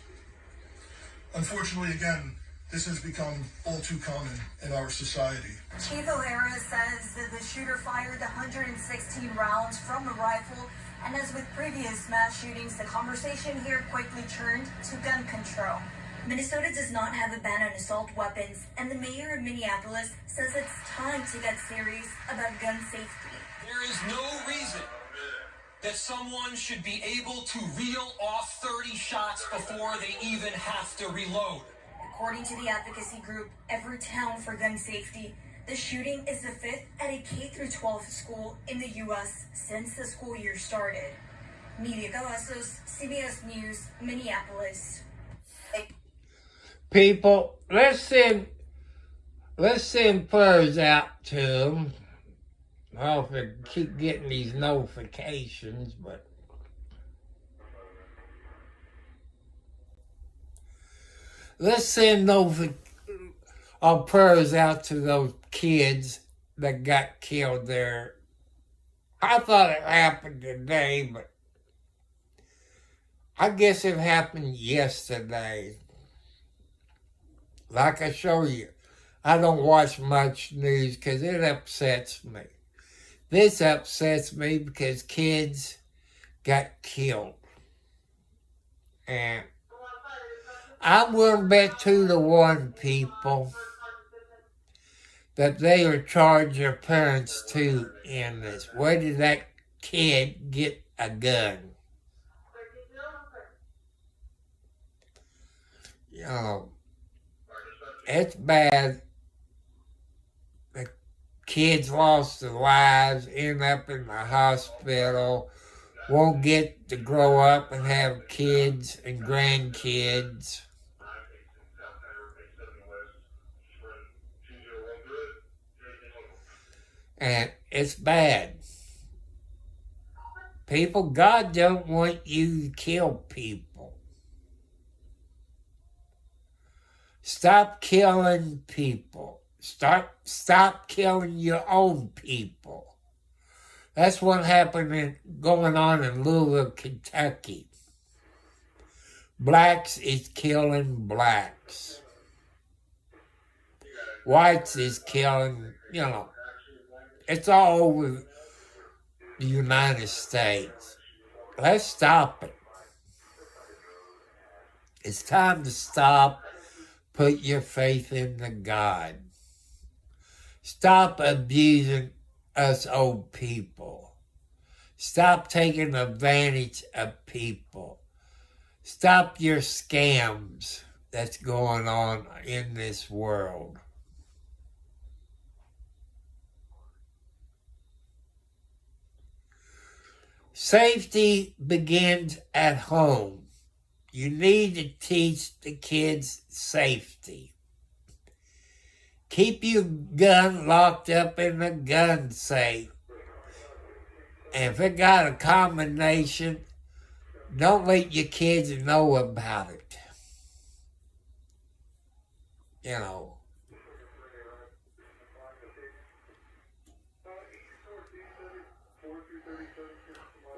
Unfortunately, again, This has become all too common in our society. Chief O'Hara says that the shooter fired 116 rounds from a rifle, and as with previous mass shootings, the conversation here quickly turned to gun control. Minnesota does not have a ban on assault weapons, and the mayor of Minneapolis says it's time to get serious about gun safety. There is no reason that someone should be able to reel off 30 shots before they even have to reload. According to the advocacy group Everytown for Gun Safety, the shooting is the fifth at a K-12 school in the U.S. since the school year started. Media Galassos, CBS News, Minneapolis. People, let's send prayers out to them. I hope I keep getting these notifications, but let's send our prayers out to those kids that got killed there. I thought it happened today, but I guess it happened yesterday. Like I show you, I don't watch much news because it upsets me. This upsets me because kids got killed. And I'm willing to bet 2-1, people, that they are charging their parents too in this. Where did that kid get a gun? You know, it's bad. The kids lost their lives, end up in the hospital, won't get to grow up and have kids and grandkids. And it's bad. People, God don't want you to kill people. Stop killing people. Stop killing your own people. That's what happened going on in Louisville, Kentucky. Blacks is killing blacks. Whites is killing, it's all over the United States. Let's stop it. It's time to stop. Put your faith in the God. Stop abusing us old people. Stop taking advantage of people. Stop your scams that's going on in this world. Safety begins at home. You need to teach the kids safety. Keep your gun locked up in the gun safe. And if it got a combination, don't let your kids know about it.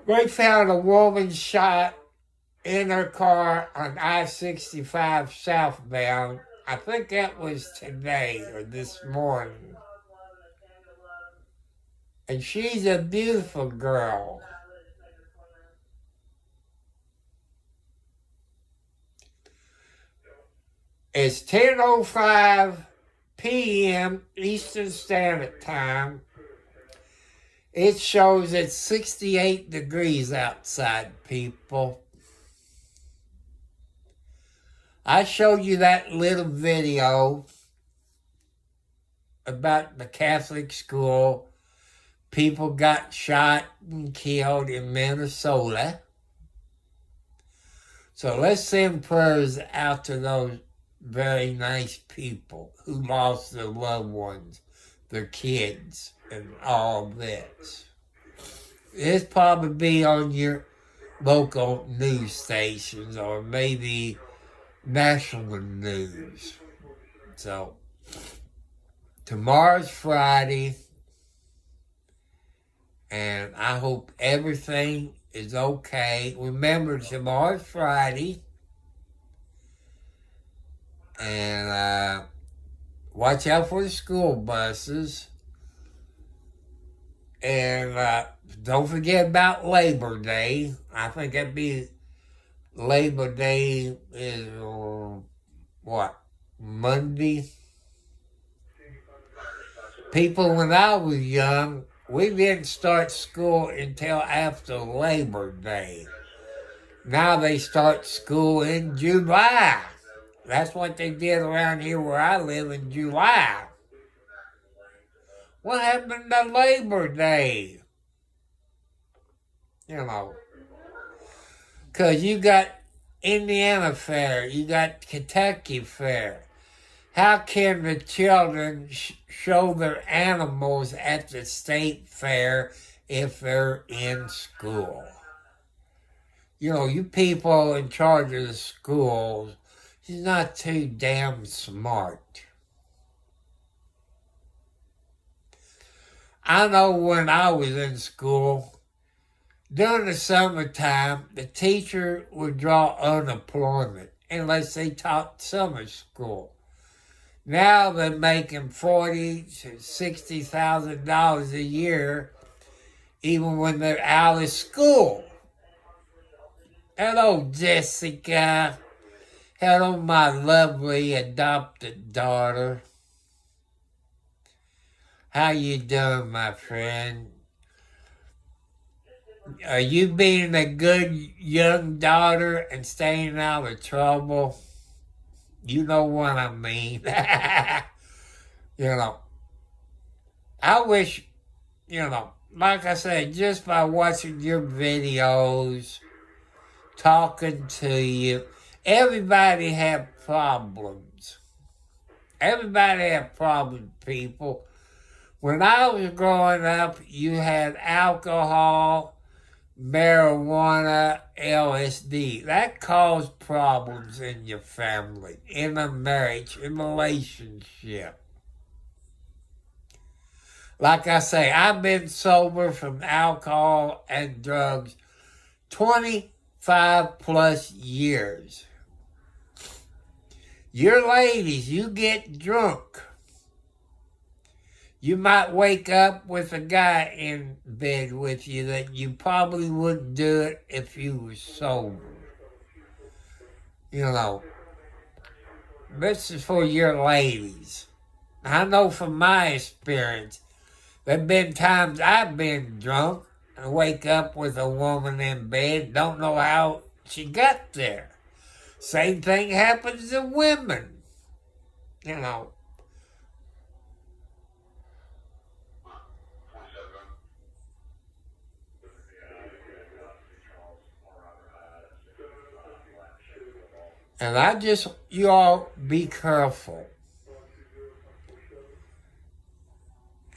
We found a woman shot in her car on I-65 southbound. I think that was today or this morning. And she's a beautiful girl. It's 10:05 p.m. Eastern Standard Time. It shows it's 68 degrees outside, people. I showed you that little video about the Catholic school. People got shot and killed in Minnesota. So let's send prayers out to those very nice people who lost their loved ones, their kids, and all this. This probably be on your local news stations or maybe national news. So, tomorrow's Friday, and I hope everything is okay. Remember, tomorrow's Friday, And watch out for the school buses. And don't forget about Labor Day. I think that'd be Labor Day is what? Monday? People, when I was young, we didn't start school until after Labor Day. Now they start school in July. That's what they did around here where I live in July. What happened to Labor Day? You know, because you got Indiana Fair, you got Kentucky Fair. How can the children show their animals at the state fair if they're in school? You know, you people in charge of the schools, you're not too damn smart. I know when I was in school, during the summertime, the teacher would draw unemployment unless they taught summer school. Now they're making $40,000 to $60,000 a year, even when they're out of school. Hello, Jessica. Hello, my lovely adopted daughter. How you doing, my friend? Are you being a good young daughter and staying out of trouble? You know what I mean. You know, I wish, you know, like I said, just by watching your videos, talking to you, everybody have problems. Everybody have problems, people. When I was growing up, you had alcohol, marijuana, LSD. That caused problems in your family, in a marriage, in a relationship. Like I say, I've been sober from alcohol and drugs 25 plus years. Your ladies, you get drunk. You might wake up with a guy in bed with you that you probably wouldn't do it if you were sober. You know, this is for your ladies. I know from my experience, there have been times I've been drunk and wake up with a woman in bed, don't know how she got there. Same thing happens to women, you know. And you all be careful.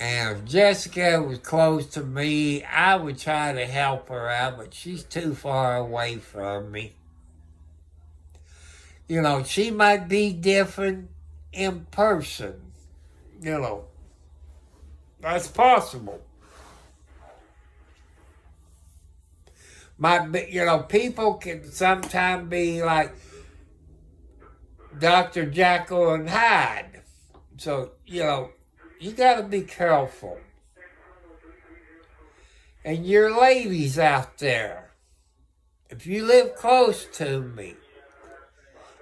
And if Jessica was close to me, I would try to help her out, but she's too far away from me. You know, she might be different in person. You know, that's possible. You know, people can sometimes be like Dr. Jekyll and Hyde. So, you know, you got to be careful. And your ladies out there, if you live close to me,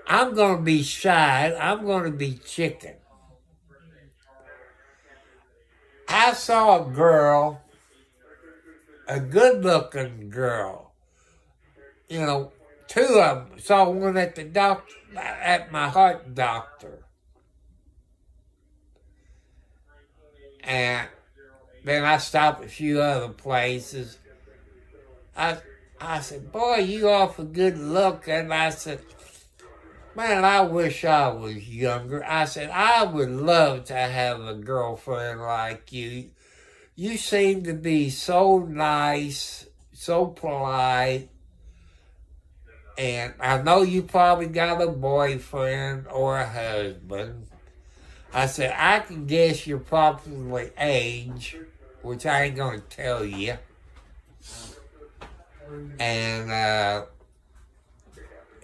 I'm going to be shy. I'm going to be chicken. I saw a girl, a good-looking girl. You know, two of them. Saw one at the doctor, at my heart doctor. And then I stopped a few other places. I said, boy, you awful good looking. I said, man, I wish I was younger. I said, I would love to have a girlfriend like you. You seem to be so nice, so polite. And I know you probably got a boyfriend or a husband. I said, I can guess your probably age, which I ain't going to tell you. And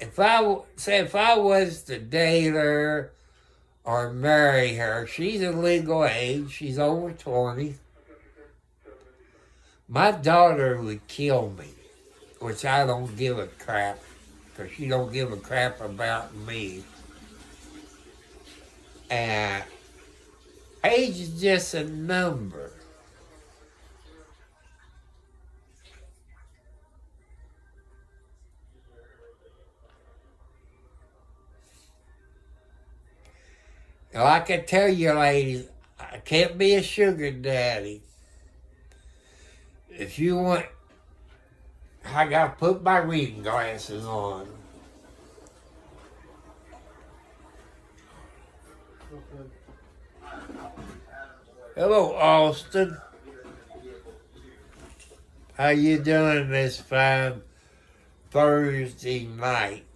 if I was to date her or marry her, she's of legal age, she's over 20. My daughter would kill me, which I don't give a crap, because she don't give a crap about me. And age is just a number. Like I tell you, ladies, I can't be a sugar daddy. If you want, I gotta put my reading glasses on. Hello, Austin. How you doing this fine Thursday night?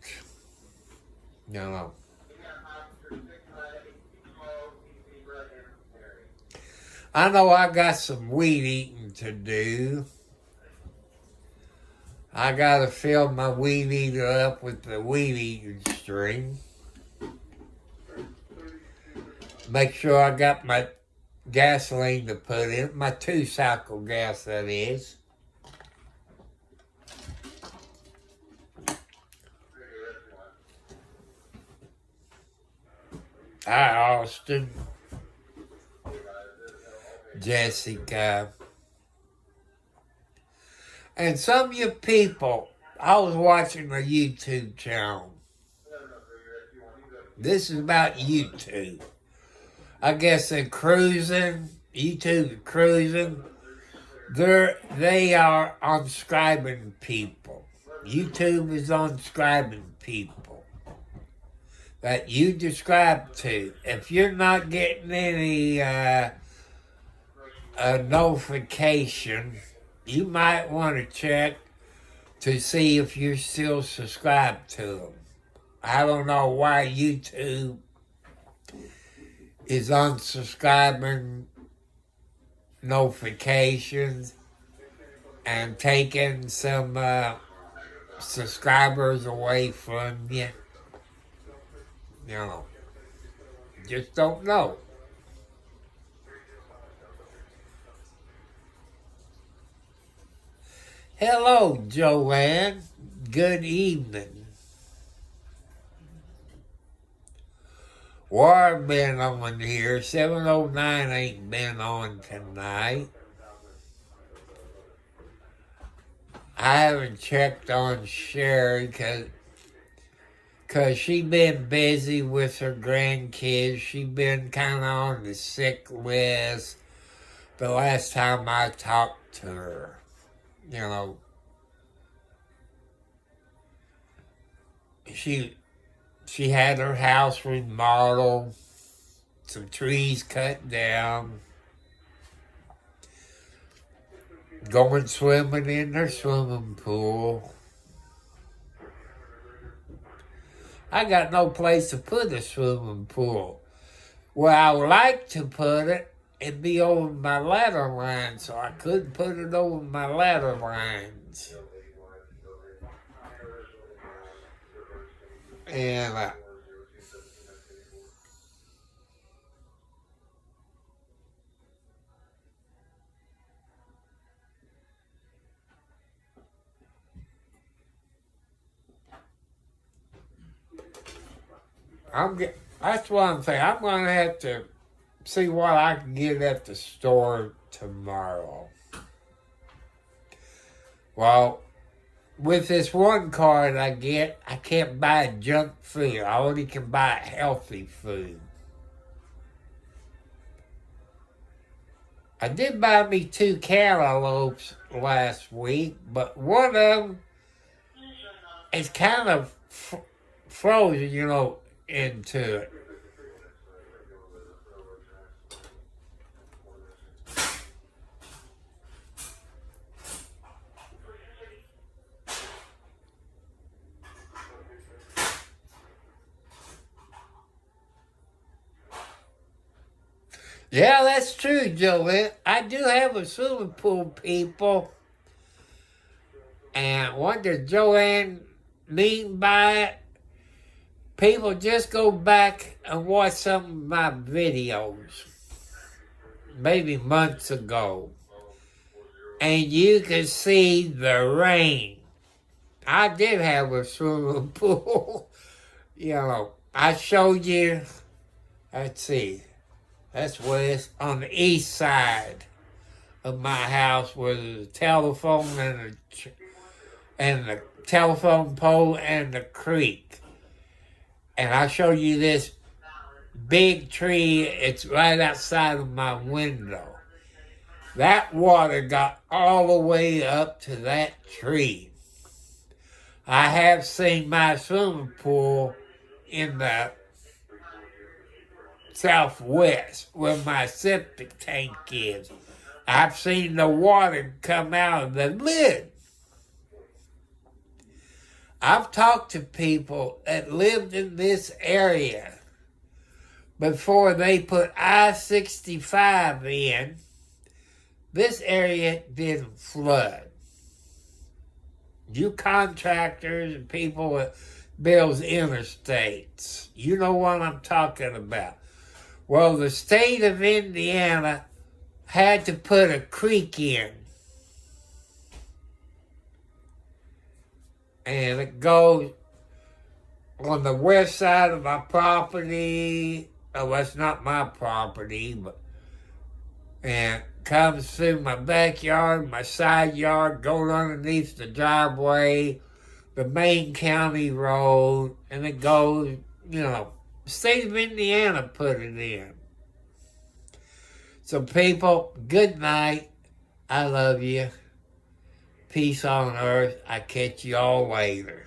No. I know I got some weed eating to do. I gotta fill my weed eater up with the weed eating string. Make sure I got my gasoline to put in, my 2-cycle gas, that is. Hi, Austin. Jessica. And some of you people, I was watching a YouTube channel. This is about YouTube. I guess they're cruising. YouTube is cruising. They are unscribing people. YouTube is unscribing people that you describe to. If you're not getting any notification, you might want to check to see if you're still subscribed to them. I don't know why YouTube is unsubscribing notifications and taking some subscribers away from you. You know, just don't know. Hello, Joanne. Good evening. War been on here. 709 ain't been on tonight. I haven't checked on Sherry because she been busy with her grandkids. She been kind of on the sick list the last time I talked to her. You know, she had her house remodeled, some trees cut down, going swimming in her swimming pool. I got no place to put a swimming pool. Where I would like to put it, it'd be over my ladder line, so I couldn't put it over my ladder lines. And that's what I'm saying. I'm going to have to see what I can get at the store tomorrow. Well, with this one card I get, I can't buy junk food. I only can buy healthy food. I did buy me 2 cantaloupes last week, but one of them is kind of frozen, you know, into it. Yeah, that's true, Joanne. I do have a swimming pool, people. And wonder, Joanne, mean by it, people, just go back and watch some of my videos, maybe months ago, and you can see the rain. I did have a swimming pool. I showed you, let's see, that's where it's on the east side of my house, where the telephone and the telephone pole and the creek. And I show you this big tree. It's right outside of my window. That water got all the way up to that tree. I have seen my swimming pool in the southwest where my septic tank is. I've seen the water come out of the lid. I've talked to people that lived in this area before they put I-65 in. This area didn't flood. You contractors and people that build interstates, you know what I'm talking about. Well, the state of Indiana had to put a creek in. And it goes on the west side of my property. Oh, that's not my property, and comes through my backyard, my side yard, goes underneath the driveway, the main county road, and it goes, the state of Indiana put it in. So people, good night. I love you. Peace on earth. I catch you all later.